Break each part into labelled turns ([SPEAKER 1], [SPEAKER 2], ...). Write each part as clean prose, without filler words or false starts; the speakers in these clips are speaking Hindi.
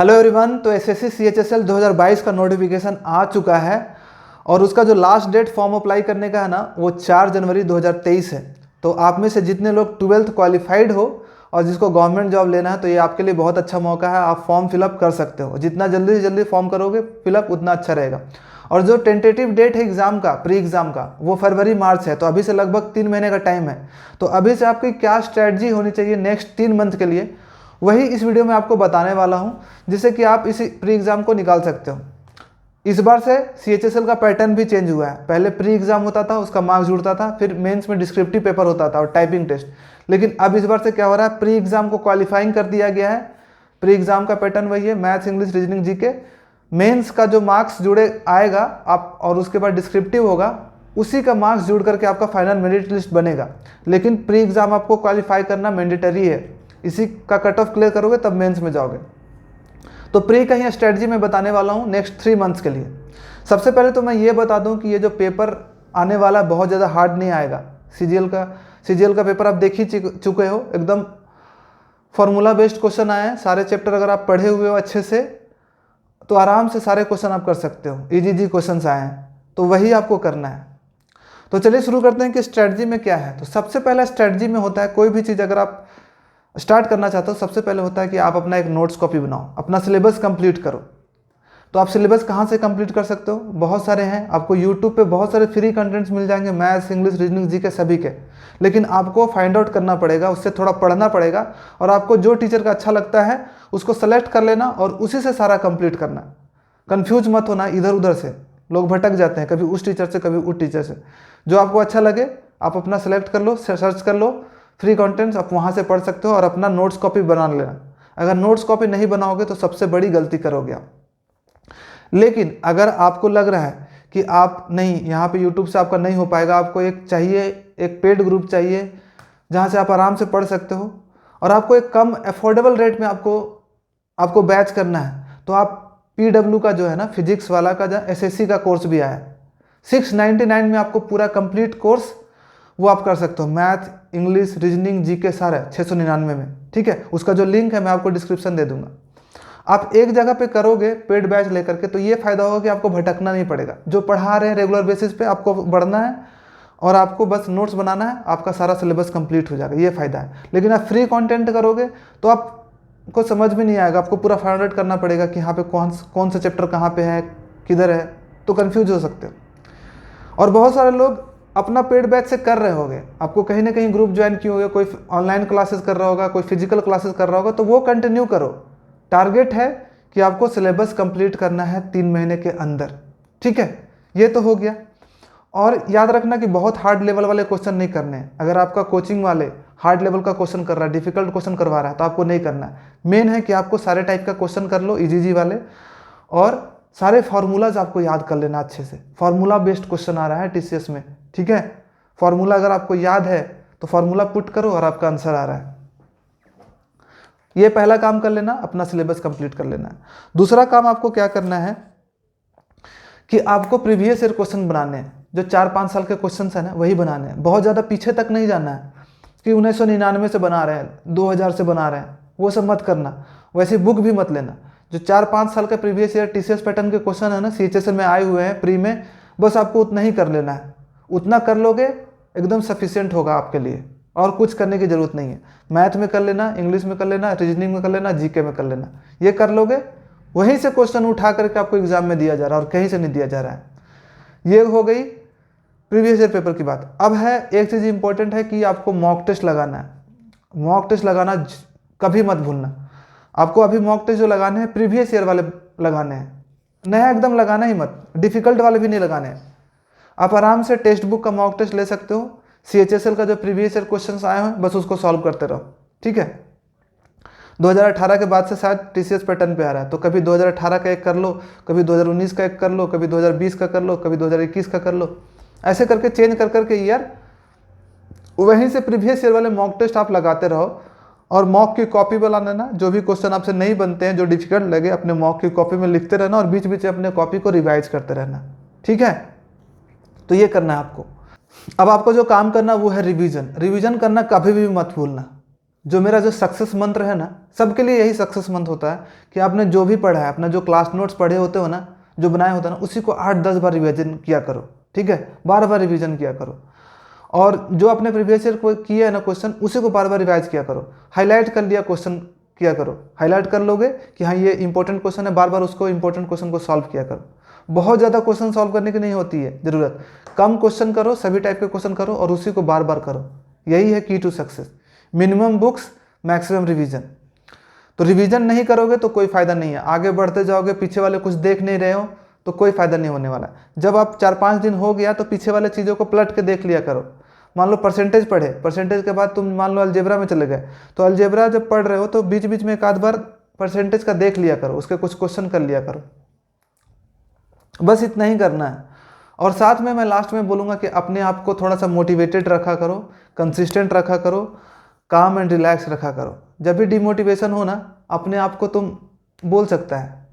[SPEAKER 1] Hello everyone. तो एसएससी सीएचएसएल 2022 का नोटिफिकेशन आ चुका है और उसका जो लास्ट डेट फॉर्म अप्लाई करने का है ना वो 4 जनवरी 2023 है। तो आप में से जितने लोग 12th क्वालिफाइड हो और जिसको गवर्नमेंट जॉब लेना है तो ये आपके लिए बहुत अच्छा मौका है। आप फॉर्म फिलअप कर सकते हो। जितना जल्दी से जल्दी फॉर्म करोगे फिलअप उतना अच्छा रहेगा। और जो टेंटेटिव डेट है एग्ज़ाम का, प्री एग्ज़ाम का, वो फरवरी मार्च है। तो अभी से लगभग 3 महीने का टाइम है। तो अभी से आपकी क्या स्ट्रैटेजी होनी चाहिए नेक्स्ट 3 मंथ के लिए, वही इस वीडियो में आपको बताने वाला हूं, जिससे कि आप इस प्री एग्ज़ाम को निकाल सकते हो। इस बार से सीएचएसएल का पैटर्न भी चेंज हुआ है। पहले प्री एग्ज़ाम होता था, उसका मार्क्स जुड़ता था, फिर मेंस में डिस्क्रिप्टिव पेपर होता था और टाइपिंग टेस्ट। लेकिन अब इस बार से क्या हो रहा है, प्री एग्ज़ाम को क्वालिफाइंग कर दिया गया है। प्री एग्ज़ाम का पैटर्न वही है, maths, English, reasoning, GK. Mains का जो मार्क्स जुड़े आएगा आप और उसके बाद डिस्क्रिप्टिव होगा, उसी का मार्क्स जुड़ करके आपका फाइनल मेरिट लिस्ट बनेगा। लेकिन प्री एग्ज़ाम आपको क्वालिफाई करना मैंडेटरी है। इसी का कट ऑफ क्लियर करोगे तब मेंस में जाओगे। तो प्री का ही स्ट्रेटजी मैं बताने वाला हूँ नेक्स्ट 3 मंथ्स के लिए। सबसे पहले तो मैं ये बता दूँ कि ये जो पेपर आने वाला बहुत ज़्यादा हार्ड नहीं आएगा। सीजीएल का पेपर आप देख ही चुके हो, एकदम फॉर्मूला बेस्ड क्वेश्चन आए हैं। सारे चैप्टर अगर आप पढ़े हुए हो अच्छे से तो आराम से सारे क्वेश्चन आप कर सकते हो। इजी क्वेश्चन आए हैं तो वही आपको करना है। तो चलिए शुरू करते हैं कि स्ट्रेटजी में क्या है। तो सबसे पहला स्ट्रेटजी में होता है, कोई भी चीज़ अगर आप स्टार्ट करना चाहते हो सबसे पहले होता है कि आप अपना एक नोट्स कॉपी बनाओ, अपना सिलेबस कंप्लीट करो। तो आप सिलेबस कहाँ से कंप्लीट कर सकते हो? बहुत सारे हैं। आपको यूट्यूब पे बहुत सारे फ्री कंटेंट्स मिल जाएंगे, मैथ्स, इंग्लिश, रीजनिंग, जीके सभी के। लेकिन आपको फाइंड आउट करना पड़ेगा, उससे थोड़ा पढ़ना पड़ेगा और आपको जो टीचर का अच्छा लगता है उसको सेलेक्ट कर लेना और उसी से सारा कंप्लीट करना। कन्फ्यूज मत होना इधर उधर से। लोग भटक जाते हैं, कभी उस टीचर से कभी उस टीचर से। जो आपको अच्छा लगे आप अपना सेलेक्ट कर लो, सर्च कर लो फ्री कंटेंट्स, आप वहाँ से पढ़ सकते हो और अपना नोट्स कॉपी बना लेना। अगर नोट्स कॉपी नहीं बनाओगे तो सबसे बड़ी गलती करोगे आप। लेकिन अगर आपको लग रहा है कि आप नहीं, यहाँ पे यूट्यूब से आपका नहीं हो पाएगा, आपको एक चाहिए, एक पेड ग्रुप चाहिए जहाँ से आप आराम से पढ़ सकते हो और आपको एक कम अफोर्डेबल रेट में आपको बैच करना है, तो आप PW का जो है ना फिजिक्स वाला का, जहाँ SSC का कोर्स भी आया है 699 में आपको पूरा कंप्लीट कोर्स वो आप कर सकते हो। मैथ, इंग्लिश, रीजनिंग, जीके सारे 699 में। ठीक है, उसका जो लिंक है मैं आपको डिस्क्रिप्शन दे दूंगा। आप एक जगह पे करोगे पेड बैच लेकर के तो ये फायदा होगा कि आपको भटकना नहीं पड़ेगा। जो पढ़ा रहे हैं रेगुलर बेसिस पे आपको बढ़ना है और आपको बस नोट्स बनाना है, आपका सारा सिलेबस कंप्लीट हो जाएगा, ये फायदा है। लेकिन आप फ्री कंटेंट करोगे तो आपको समझ में नहीं आएगा, आपको पूरा फाइंड आउट करना पड़ेगा कि यहाँ पे कौन सा चैप्टर कहाँ पे है, किधर है, तो कन्फ्यूज हो सकते हो। और बहुत सारे लोग अपना पेड बैच से कर रहे होंगे, आपको कहीं ना कहीं ग्रुप ज्वाइन किए होंगे, कोई ऑनलाइन क्लासेस कर रहा होगा, कोई फिजिकल क्लासेस कर रहा होगा, तो वो कंटिन्यू करो। टारगेट है कि आपको सिलेबस कंप्लीट करना है 3 महीने के अंदर। ठीक है, ये तो हो गया। और याद रखना कि बहुत हार्ड लेवल वाले क्वेश्चन नहीं करने हैं। अगर आपका कोचिंग वाले हार्ड लेवल का क्वेश्चन कर रहा है, डिफिकल्ट क्वेश्चन करवा रहा है, तो आपको नहीं करना है। मेन है कि आपको सारे टाइप का क्वेश्चन कर लो, इजी वाले, और सारे फार्मूलाज आपको याद कर लेना अच्छे से। फार्मूला बेस्ड क्वेश्चन आ रहा है TCS में। ठीक है, फार्मूला अगर आपको याद है तो फार्मूला पुट करो और आपका आंसर आ रहा है। ये पहला काम कर लेना, अपना सिलेबस कंप्लीट कर लेना है। दूसरा काम आपको क्या करना है कि आपको प्रीवियस ईयर क्वेश्चन बनाने हैं। जो 4-5 साल के क्वेश्चन है ना वही बनाने हैं। बहुत ज़्यादा पीछे तक नहीं जाना है कि 1999 से बना रहे हैं, 2000 से बना रहे हैं, वो सब मत करना। वैसे बुक भी मत लेना। जो 4-5 साल का प्रीवियस ईयर TCS पैटर्न के क्वेश्चन है ना, CHSL में आए हुए हैं प्री में, बस आपको उतना ही कर लेना है। उतना कर लोगे एकदम सफिशिएंट होगा आपके लिए, और कुछ करने की जरूरत नहीं है। मैथ में कर लेना, इंग्लिश में कर लेना, रीजनिंग में कर लेना, जीके में कर लेना। ये कर लोगे, वहीं से क्वेश्चन उठा करके आपको एग्जाम में दिया जा रहा है और कहीं से नहीं दिया जा रहा है। ये हो गई प्रीवियस ईयर पेपर की बात। अब है एक चीज़ इंपॉर्टेंट है कि आपको मॉक टेस्ट लगाना है। मॉक टेस्ट लगाना कभी मत भूलना। आपको अभी मॉक टेस्ट जो लगाने हैं प्रीवियस ईयर वाले लगाने हैं, नया एकदम लगाना ही मत, डिफिकल्ट वाले भी नहीं लगाने हैं। आप आराम से टेक्स्ट बुक का मॉक टेस्ट ले सकते हो। CHSL का जो प्रीवियस ईयर क्वेश्चन आए हैं बस उसको सॉल्व करते रहो। ठीक है, 2018 के बाद से शायद TCS पैटर्न पे आ रहा है, तो कभी 2018 का एक कर लो, कभी 2019 का एक कर लो, कभी 2020 का कर लो, कभी 2021 का कर लो। ऐसे करके चेंज कर करके ईयर वहीं से प्रीवियस ईयर वाले मॉक टेस्ट आप लगाते रहो। और मॉक की कॉपी बना लेना। जो भी क्वेश्चन आपसे नहीं बनते हैं, जो डिफिकल्ट लगे, अपने मॉक की कॉपी में लिखते रहना और बीच बीच अपने कॉपी को रिवाइज करते रहना। ठीक है, तो ये करना है आपको। अब आपको जो काम करना वो है रिवीजन। रिवीजन करना कभी भी मत भूलना। जो मेरा जो सक्सेस मंत्र है ना, सबके लिए यही सक्सेस मंत्र होता है कि आपने जो भी पढ़ा है, अपना जो क्लास नोट्स पढ़े होते हो ना, जो बनाए होते हैं ना, उसी को 8-10 बार रिवीजन किया करो। ठीक है, बार बार रिवीजन किया करो। और जो अपने प्रीवियस ईयर को किया है ना क्वेश्चन, उसी को बार बार रिवाइज किया करो। हाईलाइट कर लिया क्वेश्चन किया करो, हाईलाइट कर लोगे कि हाँ ये इंपॉर्टेंट क्वेश्चन है, बार बार उसको इंपॉर्टेंट क्वेश्चन को सॉल्व किया करो। बहुत ज़्यादा क्वेश्चन सॉल्व करने की नहीं होती है ज़रूरत, कम क्वेश्चन करो, सभी टाइप के क्वेश्चन करो और उसी को बार बार करो। यही है key to success. Minimum books, maximum revision. तो रिवीजन नहीं करोगे तो कोई फायदा नहीं है, आगे बढ़ते जाओगे, पीछे वाले कुछ देख नहीं रहे हो तो कोई फायदा नहीं होने वाला। जब आप 4-5 दिन हो गया तो पीछे वाले चीज़ों को पलट के देख लिया करो। मान लो परसेंटेज पढ़े, परसेंटेज के बाद तुम मान लो अलजेब्रा में चले गए, तो अलजेब्रा जब पढ़ रहे हो तो बीच बीच में एक आध बार परसेंटेज का देख लिया करो, उसके कुछ क्वेश्चन कर लिया करो। बस इतना ही करना है। और साथ में मैं लास्ट में बोलूँगा कि अपने आप को थोड़ा सा मोटिवेटेड रखा करो, कंसिस्टेंट रखा करो, काम एंड रिलैक्स रखा करो। जब भी डिमोटिवेशन हो ना, अपने आप को तुम बोल सकता है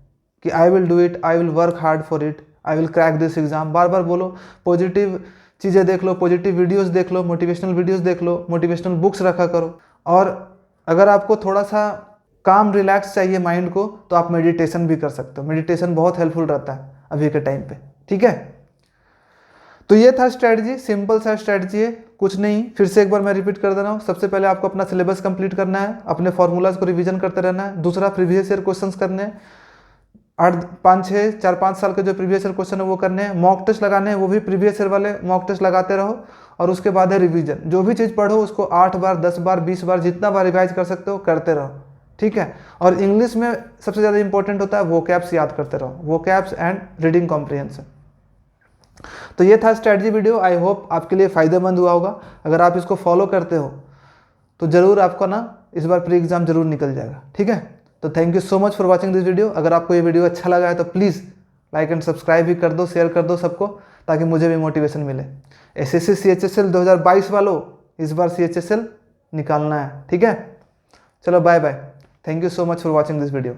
[SPEAKER 1] कि I will do it, I will work hard for it, I will crack this exam. बार बार बोलो, पॉजिटिव चीज़ें देख लो, पॉजिटिव वीडियोस देख लो, मोटिवेशनल वीडियोस देख लो, मोटिवेशनल बुक्स रखा करो। और अगर आपको थोड़ा सा काम रिलैक्स चाहिए माइंड को, तो आप मेडिटेशन भी कर सकते हो। मेडिटेशन बहुत हेल्पफुल रहता है अभी के टाइम पे। ठीक है, तो ये था स्ट्रैटेजी, सिंपल सा स्ट्रैटेजी है, कुछ नहीं। फिर से एक बार मैं रिपीट कर दे रहा हूँ। सबसे पहले आपको अपना सिलेबस कंप्लीट करना है, अपने फॉर्मूलाज को रिवीजन करते रहना है। दूसरा, प्रीवियस ईयर क्वेश्चंस करने हैं, 4-5 साल के जो प्रीवियस ईयर क्वेश्चन है वो करने हैं। मॉक टेस्ट लगाने हैं, वो भी प्रीवियस ईयर वाले मॉक टेस्ट लगाते रहो। और उसके बाद है रिवीजन। जो भी चीज़ पढ़ो उसको 8 बार, 10 बार, 20 बार, जितना बार रिवाइज कर सकते हो करते रहो। ठीक है, और इंग्लिश में सबसे ज़्यादा इंपॉर्टेंट होता है वोकैब्स याद करते रहो, वोकैब्स एंड रीडिंग कॉम्प्रिहेंशन। तो ये था स्ट्रैटेजी वीडियो। आई होप आपके लिए फ़ायदेमंद हुआ होगा। अगर आप इसको फॉलो करते हो तो ज़रूर आपको ना इस बार प्री एग्ज़ाम जरूर निकल जाएगा। ठीक है, तो thank you so much for watching this video. अगर आपको ये वीडियो अच्छा लगा है तो प्लीज़ लाइक एंड सब्सक्राइब भी कर दो, शेयर कर दो सबको, ताकि मुझे भी मोटिवेशन मिले। SSC CHSL 2022 वालों, इस बार CHSL निकालना है। ठीक है, चलो bye bye. Thank you so much for watching this video.